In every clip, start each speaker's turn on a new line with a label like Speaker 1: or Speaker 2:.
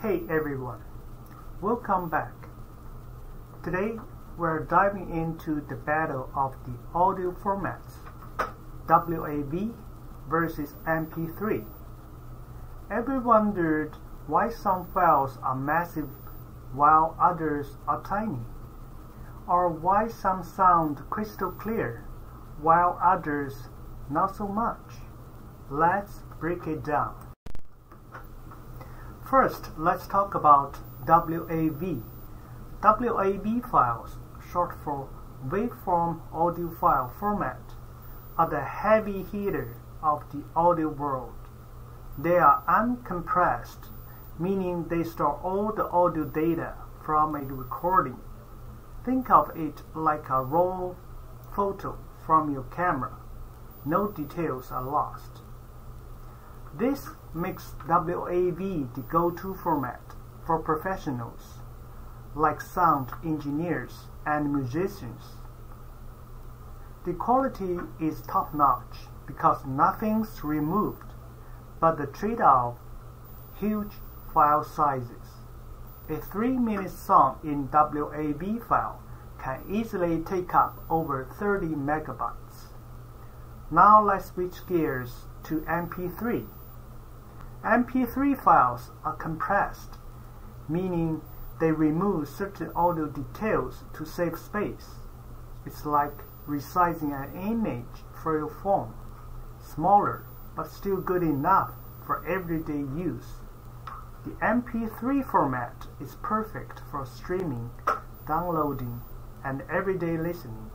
Speaker 1: Hey everyone, welcome back. Today we're diving into the battle of the audio formats, WAV versus MP3. Ever wondered why some files are massive while others are tiny? Or why some sound crystal clear while others not so much? Let's break it down. First, let's talk about WAV. WAV files, short for Waveform Audio File Format, are the heavy hitter of the audio world. They are uncompressed, meaning they store all the audio data from a recording. Think of it like a raw photo from your camera. No details are lost. This makes WAV the go-to format for professionals, like sound engineers and musicians. The quality is top-notch because nothing's removed, but the trade-off, huge file sizes. A 3-minute song in WAV file can easily take up over 30 megabytes. Now let's switch gears to MP3. MP3 files are compressed, meaning they remove certain audio details to save space. It's like resizing an image for your phone. Smaller, but still good enough for everyday use. The MP3 format is perfect for streaming, downloading, and everyday listening.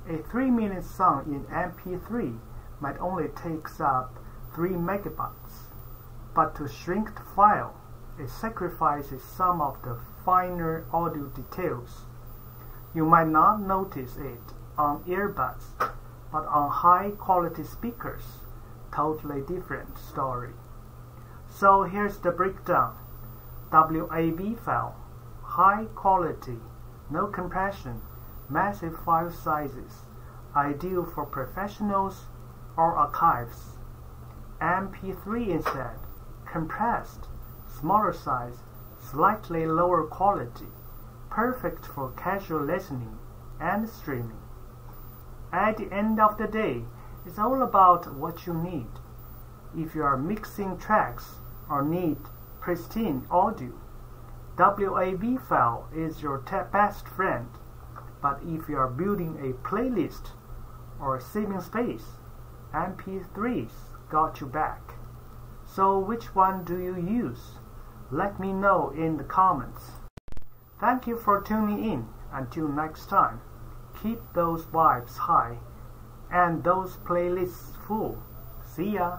Speaker 1: A 3-minute song in MP3 might only take up 3 megabytes. But to shrink the file, it sacrifices some of the finer audio details. You might not notice it on earbuds, but on high-quality speakers, totally different story. So here's the breakdown. WAV file, high quality, no compression, massive file sizes, ideal for professionals or archives. MP3 instead, compressed, smaller size, slightly lower quality, perfect for casual listening and streaming. At the end of the day, it's all about what you need. If you are mixing tracks or need pristine audio, WAV file is your best friend. But if you are building a playlist or saving space, MP3's got you back. So which one do you use? Let me know in the comments. Thank you for tuning in. Until next time, keep those vibes high and those playlists full. See ya!